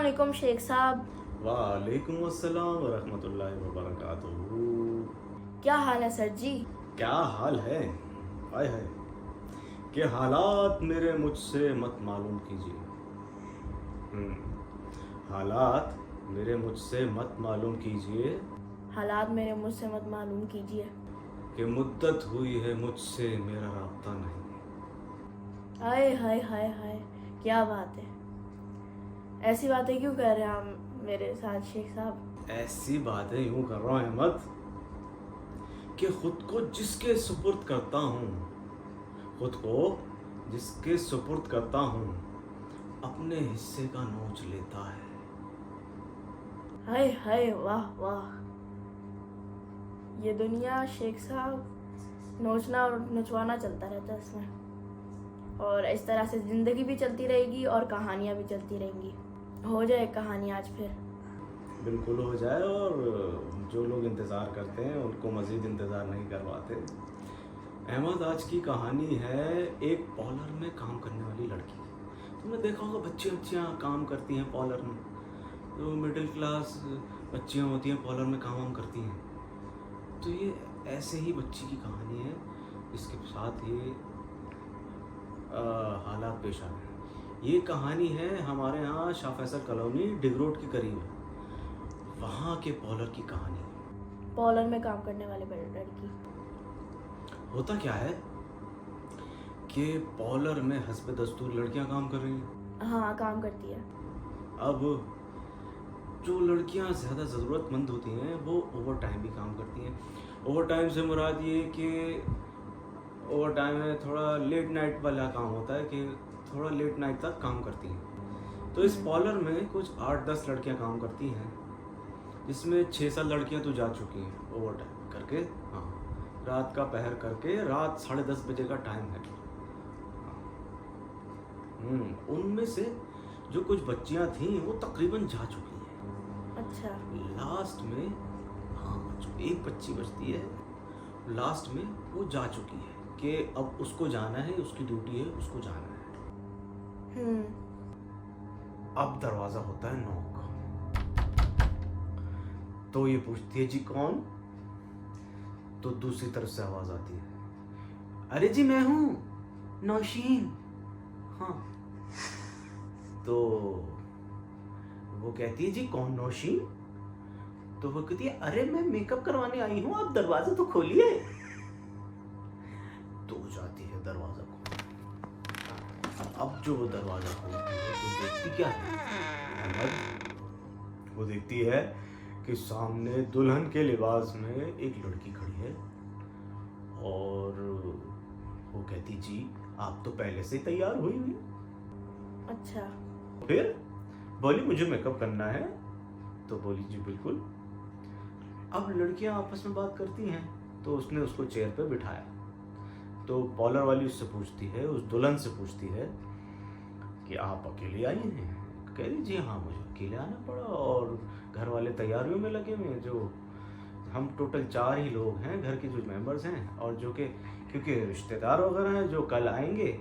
वालेकुम शेख साहब। वालेकुम अस्सलाम वरहमतुल्लाहि वबरकातुहू। क्या हाल है सर जी? क्या हाल है? हाय हाय कि हालात मेरे मुझसे मत मालूम कीजिए। हालात मेरे मुझसे मत मालूम कीजिए हालात मेरे मुझसे मत मालूम कीजिए कि मुद्दत हुई है मुझसे मेरा राब्ता नहीं। हाय हाय हाय हाय, क्या बात है। ऐसी बातें क्यों कर रहे हैं आप मेरे साथ शेख साहब? ऐसी बातें यूं कर रहा हूं अहमद कि खुद को जिसके सुपुर्द करता हूँ, खुद को जिसके सुपुर्द करता हूँ, अपने हिस्से का नोच लेता है। हाय हाय, वाह वाह। ये दुनिया शेख साहब नोचना और नचवाना चलता रहता है इसमें, और इस तरह से ज़िंदगी भी चलती रहेगी और कहानियाँ भी चलती रहेंगी। हो जाए कहानी आज फिर। बिल्कुल हो जाए, और जो लोग इंतज़ार करते हैं उनको मज़ीद इंतज़ार नहीं करवाते। अहमद, आज की कहानी है एक पॉलर में काम करने वाली लड़की की। तुमने देखा होगा बच्चियाँ काम करती हैं पॉलर में, जो मिडिल क्लास बच्चियाँ होती हैं पॉलर में काम करती हैं। तो ये ऐसे ही बच्ची की कहानी है जिसके साथ ये हालात पेश आ गए हैं। ये कहानी है हमारे यहाँ शाह फैसल कॉलोनी डिग रोड के करीब है, वहाँ के पॉलर की कहानी। पॉलर में काम करने वाले लड़की। होता क्या है कि पॉलर में हस्ब दस्तूर लड़कियां काम कर रही हैं। हाँ, काम करती है। अब जो लड़कियां ज़्यादा ज़रूरतमंद होती हैं वो ओवर टाइम भी काम करती हैं। ओवर टाइम से मुराद ये कि ओवर टाइम में थोड़ा लेट नाइट वाला काम होता है कि थोड़ा लेट नाइट तक काम करती हैं। तो इस पॉलर में कुछ 8-10 लड़कियां काम करती हैं, जिसमें 6-7 लड़कियां तो जा चुकी हैं ओवर टाइम करके। हाँ, रात का पहर करके रात 10:30 बजे का टाइम है। उनमें से जो कुछ बच्चियां थीं वो तकरीबन जा चुकी हैं। अच्छा। लास्ट में, हाँ, जो एक बच्ची बचती है लास्ट में, वो जा चुकी है कि अब उसको जाना है, उसकी ड्यूटी है, उसको जाना है। अब दरवाजा होता है नॉक। तो ये पूछती है जी कौन? तो दूसरी तरफ से आवाज आती है, अरे जी मैं हूं, नौशीन। हाँ। तो वो कहती है जी कौन नौशीन? तो वो कहती है अरे मैं मेकअप करवाने आई हूं, आप दरवाजा तो खोलिए। तो वो जाती है दरवाजा खोलने। अब जो वो दरवाजा खोलती है तो देखती क्या है अहमद? वो देखती है कि सामने दुल्हन के लिबास में एक लड़की खड़ी है, और वो कहती जी आप तो पहले से तैयार हुई हुई। अच्छा। फिर बोली मुझे मेकअप करना है। तो बोली जी बिल्कुल। अब लड़कियां आपस में बात करती हैं, तो उसने उसको चेयर पे बिठाया। तो पॉलर वाली उससे पूछती है, उस दुल्हन से पूछती है कि आप अकेले आई हैं? कह रही जी हाँ मुझे अकेले आना पड़ा, और घर वाले तैयारियों में लगे हुए हैं। जो हम टोटल 4 ही लोग हैं घर के जो मेंबर्स हैं, और जो कि क्योंकि रिश्तेदार वगैरह हैं जो कल आएंगे,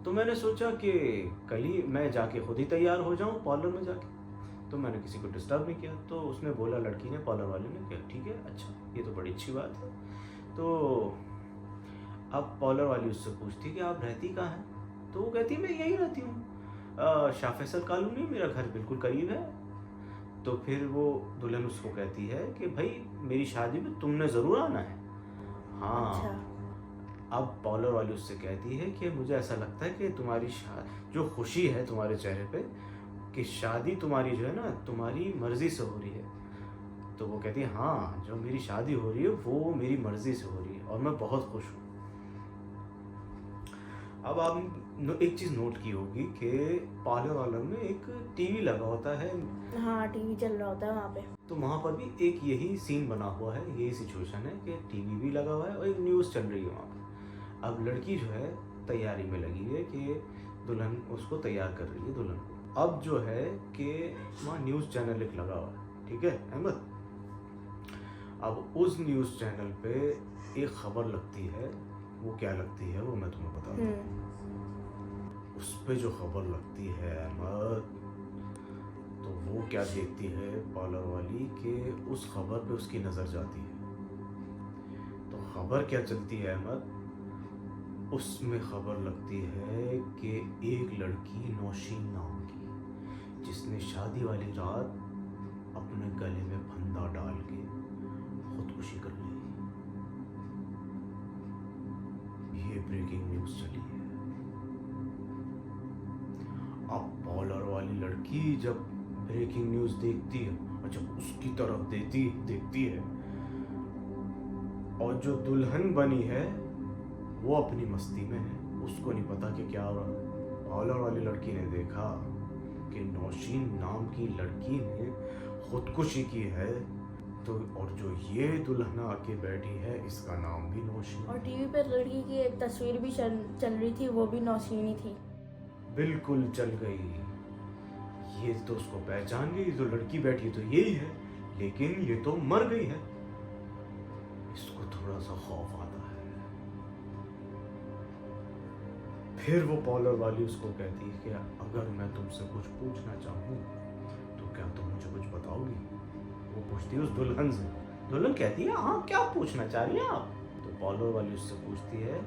तो मैंने सोचा कि कल ही मैं जाके खुद ही तैयार हो जाऊं पॉलर में जाके। तो मैंने किसी को डिस्टर्ब नहीं किया। तो उसने बोला, लड़की ने, पॉलर वाले ने, कहा ठीक है, अच्छा ये तो बड़ी अच्छी बात है। तो अब पॉलर वाली उससे पूछती कि आप रहती कहाँ हैं? तो वो कहती मैं यहीं रहती हूँ, शाह फैसल कॉलोनी, मेरा घर बिल्कुल करीब है। तो फिर वो दुल्हन उसको कहती है कि भाई मेरी शादी में तुमने ज़रूर आना है। हाँ। अच्छा। अब पॉलर वाली उससे कहती है कि मुझे ऐसा लगता है कि तुम्हारी जो खुशी है तुम्हारे चेहरे पे कि शादी तुम्हारी जो है ना तुम्हारी मर्जी से हो रही है। तो वो कहती है हाँ, जो मेरी शादी हो रही है वो मेरी मर्जी से हो रही है और मैं बहुत खुश हूँ। अब आप एक चीज़ नोट की होगी कि पार्लर वालों में एक टीवी लगा होता है। हाँ, टीवी चल रहा होता है वहाँ पे। तो वहाँ पर भी एक यही सीन बना हुआ है, यही सिचुएशन है कि टीवी भी लगा हुआ है और एक न्यूज़ चल रही है वहाँ पर। अब लड़की जो है तैयारी में लगी है कि दुल्हन उसको तैयार कर रही है दुल्हन को। अब जो है कि वहाँ न्यूज़ चैनल एक लगा हुआ है, ठीक है अहमद? अब उस न्यूज़ चैनल पे एक खबर लगती है। वो क्या लगती है वो मैं तुम्हें बताता हूँ। उस पे जो खबर लगती है अहमद, तो वो क्या देखती है पार्लर वाली कि उस खबर पे उसकी नज़र जाती है। तो खबर क्या चलती है अहमद, उसमें खबर लगती है कि एक लड़की नौशीन नाम की, जिसने शादी वाली रात अपने गले में फंदा डाल के खुदकुशी कर ली। ये ब्रेकिंग न्यूज़ चली है। अब पार्लर वाली लड़की जब ब्रेकिंग न्यूज़ देखती है और जब उसकी तरफ देखती है और जो दुल्हन बनी है वो अपनी मस्ती में है, उसको नहीं पता कि क्या हो रहा है। पार्लर वाली लड़की ने देखा कि नौशीन नाम की लड़की ने खुदकुशी की है, तो और जो ये दुल्हन आके बैठी है इसका नाम भी नौशीन। और टीवी पर लड़की की एक तस्वीर भी चल रही थी, वो भी नौशीन ही थी। बिल्कुल चल गई। ये तो उसको पहचान गई, जो लड़की बैठी तो यही है, लेकिन ये तो मर गई है। इसको थोड़ा सा खौफ आता है। फिर वो पार्लर वाली उसको कहती है कि अगर मैं तुमसे कुछ पूछना चाहूँ तो क्या तुम मुझे कुछ बताओगी? वो पूछती है उस दुल्हन से। दुल्हन कहती है हाँ, क्या पूछना चाह रही हैं आप? तो पार्लर वाली उससे पूछती है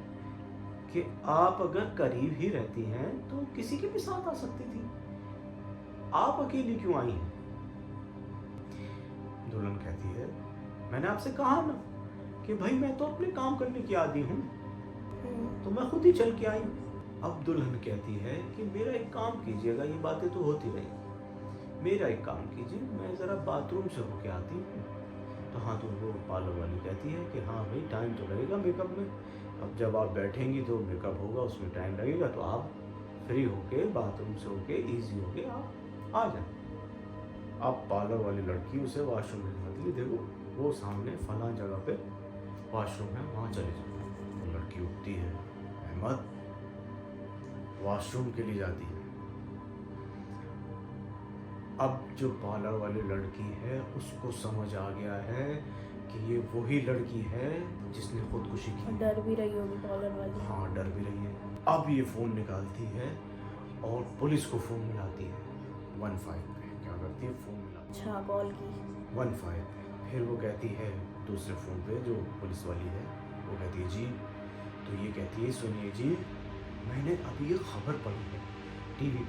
कि आप अगर करीब ही रहती हैं तो किसी के भी साथ आ सकती थी, आप अकेली क्यों आई हैं? दुल्हन कहती है मैंने आपसे कहा ना कि भाई मैं तो अपने काम करने की आदी हूँ, तो मैं खुद ही चल के आई। अब दुल्हन कहती है कि मेरा एक काम कीजिएगा, ये बातें तो होती रही, मेरा एक काम कीजिए, मैं ज़रा बाथरूम से होके आती हूँ। तो हाँ, तो वो पार्लर वाली कहती है कि हाँ भाई टाइम तो लगेगा मेकअप में, अब जब आप बैठेंगी तो मेकअप होगा, उसमें टाइम लगेगा, तो आप फ्री होके बाथरूम से होके ईजी होके आप आ जाए। अब पार्लर वाली लड़की उसे वॉशरूम में दिखाती है, देखो वो सामने फलां जगह पे वॉशरूम है, वहाँ चले जाओ। वो लड़की उठती है, अहमद वॉशरूम के लिए जाती है। अब जो पार्लर वाली लड़की है उसको समझ आ गया है कि ये वही लड़की है जिसने खुदकुशी की। डर भी रही होगी पार्लर वाली। हाँ, डर भी रही है। अब ये फ़ोन निकालती है और पुलिस को फ़ोन मिलाती है 15 पे। क्या करती है, फ़ोन मिलाती है। अच्छा, कॉल की 15। फिर वो कहती है दूसरे फ़ोन पे जो पुलिस वाली है, वो कहती है जी, तो ये कहती है सुनिए जी, मैंने अभी एक खबर पढ़ी है टीवी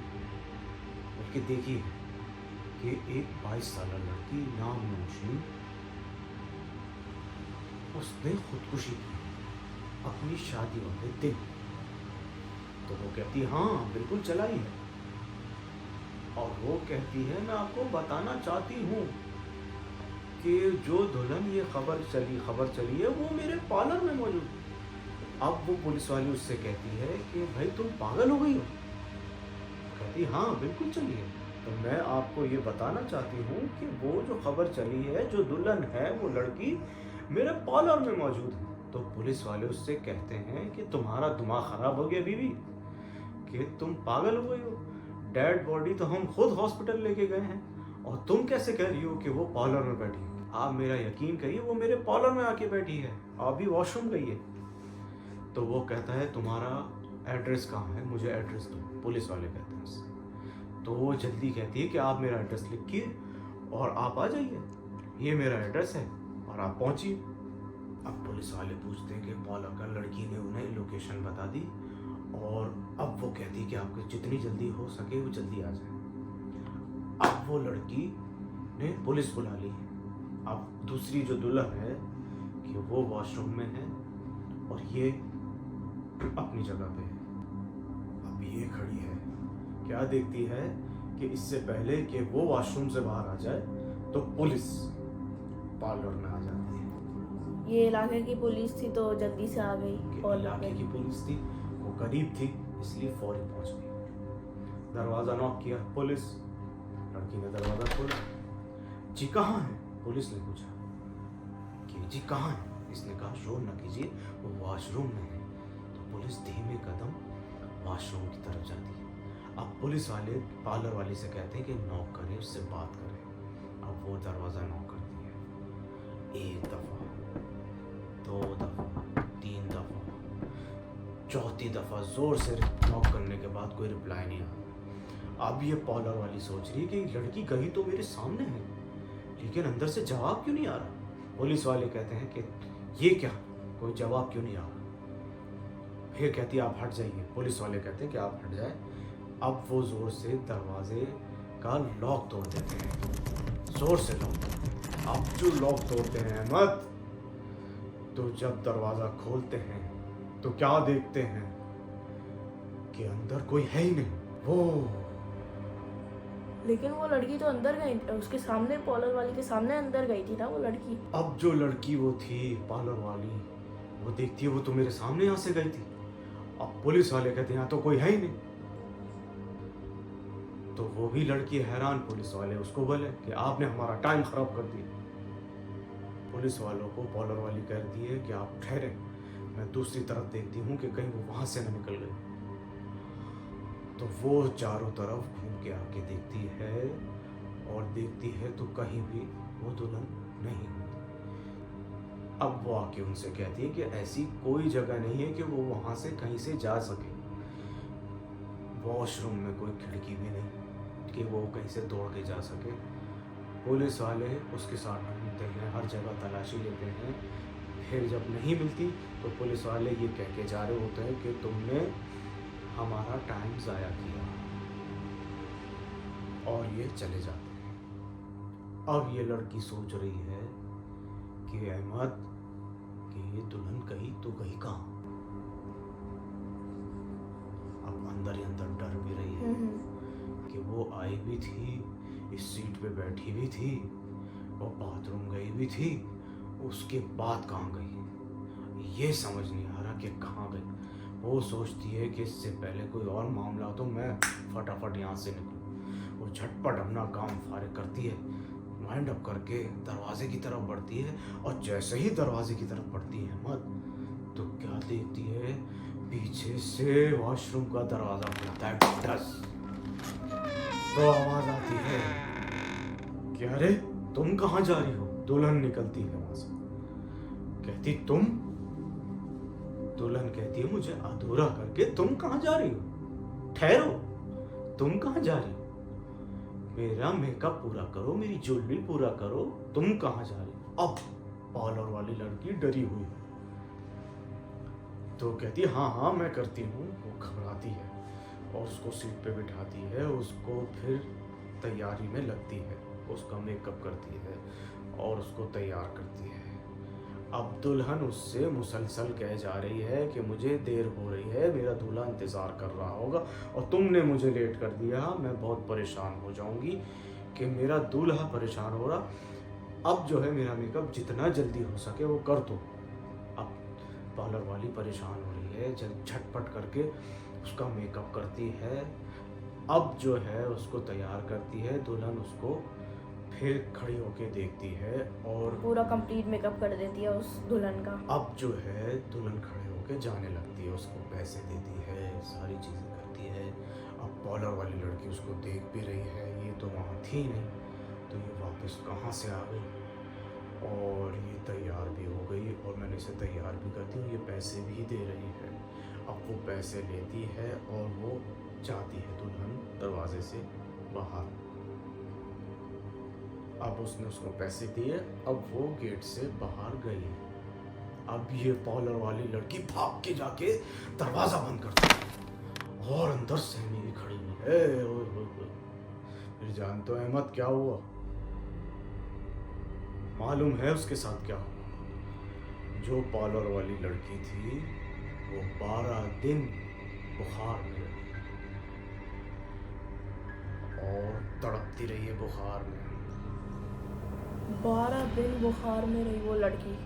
बल्कि देखी है कि एक 22 साल लड़की नाम नौशीन, उसने खुदकुशी की अपनी शादी वाले दिन। तो वो कहती है हाँ बिल्कुल चलाई है। और वो कहती है मैं आपको बताना चाहती हूँ कि जो दुल्हन ये खबर चली है वो मेरे पार्लर में मौजूद। अब वो पुलिस वाली उससे कहती है कि भाई तुम पागल हो गई हो? कहती हाँ बिल्कुल चली है। तो मैं आपको ये बताना चाहती हूँ कि वो जो खबर चली है, जो दुल्हन है वो लड़की मेरे पार्लर में मौजूद है। तो पुलिस वाले उससे कहते हैं कि तुम्हारा दिमाग खराब हो गया बीवी, कि तुम पागल हो गई हो, डेड बॉडी तो हम खुद हॉस्पिटल लेके गए हैं और तुम कैसे कह रही हो कि वो पार्लर में बैठी है? आप मेरा यकीन करिए, वो मेरे पार्लर में आके बैठी है, आप भी वॉशरूम गई है। तो वो कहता है तुम्हारा एड्रेस कहाँ है, मुझे एड्रेस दो, पुलिस वाले कहते हैं उससे। तो वो जल्दी कहती है कि आप मेरा एड्रेस लिखिए और आप आ जाइए, ये मेरा एड्रेस है और आप पहुँचिए। अब पुलिस वाले पूछते हैं कि पार्लर का लड़की ने उन्हें लोकेशन बता दी और अब वो कहती कि आपको जितनी जल्दी हो सके वो जल्दी आ जाए। अब वो लड़की ने पुलिस बुला ली है। अब दूसरी जो दुल्हन है कि वो वॉशरूम में है और ये अपनी जगह पे है। अब ये खड़ी है, क्या देखती है कि इससे पहले कि वो वॉशरूम से बाहर आ जाए तो पुलिस पार्लर में आ जाती है। ये इलाके की पुलिस थी तो जल्दी से आ गई। कि और इलाके की पुलिस थी, वो करीब थी इसलिए फौरी पहुंच गई। दरवाज़ा नॉक किया, पुलिस, लड़की ने दरवाज़ा खोला। जी कहाँ है? पुलिस ने पूछा कि जी कहाँ है? इसने कहा शोर न कीजिए, वो वॉशरूम में है। तो पुलिस धीमे कदम वॉशरूम की तरफ जाती है। अब पुलिस वाले पार्लर वाले से कहते हैं कि नॉक करें, उससे बात करें। अब वो दरवाज़ा नॉक करती है, 1 दफ़ा, 2 दफ़ा, 3 दफ़ा, चौथी दफ़ा ज़ोर से नॉक करने के बाद कोई रिप्लाई नहीं आया। अब ये पॉलर वाली सोच रही है कि लड़की कहीं तो मेरे सामने है, लेकिन अंदर से जवाब क्यों नहीं आ रहा। पुलिस वाले कहते हैं कि ये क्या, कोई जवाब क्यों नहीं आ रहा। फिर कहती है आप हट जाइए। पुलिस वाले कहते हैं कि आप हट जाए। अब वो जोर से दरवाजे का लॉक तोड़ देते हैं, जोर से लॉक। अब जो लॉक तोड़ते हैं अहमद, तो जब दरवाजा खोलते हैं तो क्या देखते हैं कि अंदर कोई है ही नहीं। वो लेकिन वो लड़की तो अंदर गई, उसके सामने पॉलर वाली के सामने अंदर गई थी ना वो लड़की। अब जो लड़की वो थी पार्लर वाली, वो देखती है वो तो मेरे सामने यहाँ से गई थी। अब पुलिस वाले कहते हैं यहाँ तो कोई है ही नहीं। तो वो भी लड़की हैरान, पुलिस वाले उसको बोले कि आपने हमारा टाइम खराब कर दिया। पुलिस वालों को पॉलर वाली कहती है कि आप ठहरे, मैं दूसरी तरफ देखती हूँ कि कहीं वो वहां से न निकल गई। तो वो चारों तरफ घूम के आके देखती है और देखती है तो कहीं भी वो दुल्हन नहीं होती। अब वो आके उनसे कहती है कि ऐसी कोई जगह नहीं है कि वो वहां से कहीं से जा सके। वॉशरूम में कोई खिड़की भी नहीं कि वो कहीं से दौड़ के जा सके। पुलिस वाले उसके साथ ढूंढते हैं, हर जगह तलाशी लेते हैं। फिर जब नहीं मिलती तो पुलिस वाले ये कह के जा रहे होते हैं कि तुमने हमारा टाइम ज़ाया किया, और ये चले जाते हैं। अब ये लड़की सोच रही है कि अहमद कि ये दुल्हन गई तो गई कहाँ। अब अंदर ही अंदर डर भी रही है कि वो आई भी थी, इस सीट पे बैठी भी थी, और बाथरूम गई भी थी, उसके बाद कहाँ गई ये समझ नहीं आ रहा कि कहाँ गई। वो सोचती है कि इससे पहले कोई और मामला हो तो मैं फटाफट यहाँ से निकलूँ। वो झटपट अपना काम फारिग करती है, वाइंड अप करके दरवाजे की तरफ बढ़ती है, और जैसे ही दरवाजे की तरफ बढ़ती है अहमद, तो क्या देखती है, पीछे से वॉशरूम का दरवाजा खुलता है, धस। तो आवाज आती है कि अरे तुम कहाँ जा रही हो। दुल्हन निकलती है वहां से, कहती तुम। दुल्हन कहती है मुझे अधूरा करके तुम कहाँ जा रही हो, ठहरो, तुम कहाँ जा रही हो, मेरा मेकअप पूरा करो, मेरी ज्वेलरी पूरा करो, तुम कहाँ जा रही हो। अब पार्लर वाली लड़की डरी हुई है, तो कहती है हाँ हाँ मैं करती हूँ। वो घबराती है और उसको सीट पे बिठाती है, उसको फिर तैयारी में लगती है, उसका मेकअप करती है और उसको तैयार करती है। अब दुल्हन उससे मुसलसल कह जा रही है कि मुझे देर हो रही है, मेरा दूल्हा इंतज़ार कर रहा होगा, और तुमने मुझे लेट कर दिया, मैं बहुत परेशान हो जाऊंगी कि मेरा दूल्हा परेशान हो रहा। अब जो है मेरा मेकअप जितना जल्दी हो सके वो कर दो। अब पार्लर वाली परेशान हो रही है, झटपट करके उसका मेकअप करती है। अब जो है उसको तैयार करती है। दुल्हन उसको फिर खड़ी होके देखती है और पूरा कंप्लीट मेकअप कर देती है उस दुल्हन का। अब जो है दुल्हन खड़े होके जाने लगती है, उसको पैसे देती है, सारी चीज़ें करती है। अब पार्लर वाली लड़की उसको देख भी रही है, ये तो वहाँ थी नहीं, तो ये वापस कहाँ से आ गई, और ये तैयार भी हो गई और मैंने इसे तैयार भी कर दी, ये पैसे भी दे रही है। अब वो पैसे लेती है और वो जाती है दुल्हन दरवाजे से बाहर। अब उसने उसको पैसे दिए, अब वो गेट से बाहर गई। अब ये पार्लर वाली लड़की भाग के जाके दरवाजा बंद करती है और अंदर सहमी भी खड़ी हुई है। फिर जानते हो अहमद क्या हुआ, मालूम है उसके साथ क्या हुआ। जो पार्लर वाली लड़की थी वो 12 दिन बुखार में रही और तड़पती रही है बुखार में। 12 दिन बुखार में रही वो लड़की,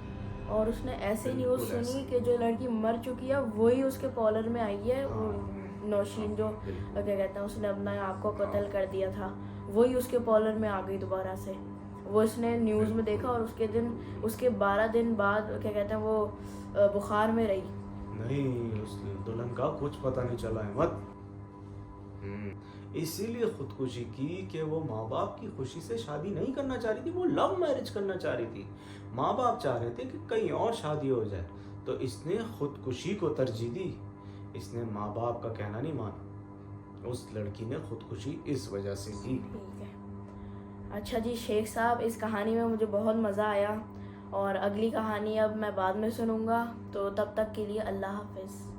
और उसने ऐसे न्यूज़ बिल्कुल सुनी ऐसे। कि जो लड़की मर चुकी है वही उसके पार्लर में आई है। वो हाँ, नौशीन जो बिल्कुल। क्या कहते हैं, उसने अपना आप को कत्ल कर दिया था, वही उसके पार्लर में आ गई दोबारा से। वो उसने न्यूज़ में देखा और उसके 12 दिन बाद क्या कहते हैं वो बुखार में रही। नहीं, उस दुल्हन का कुछ पता नहीं चला अहमद। इसीलिए खुदकुशी की कि वो माँ बाप की खुशी से शादी नहीं करना चाह रही थी, वो लव मैरिज करना चाह रही थी। माँ बाप चाह रहे थे कि कहीं और शादी हो जाए, तो इसने खुदकुशी को तरजीह दी। इसने माँ बाप का कहना नहीं माना, उस लड़की ने खुदकुशी इस वजह से की। ठीक है। अच्छा जी शेख साहब, इस कहानी में मुझे बहुत मज़ा आया और अगली कहानी अब मैं बाद में सुनूंगा, तो तब तक के लिए अल्लाह हाफिज़।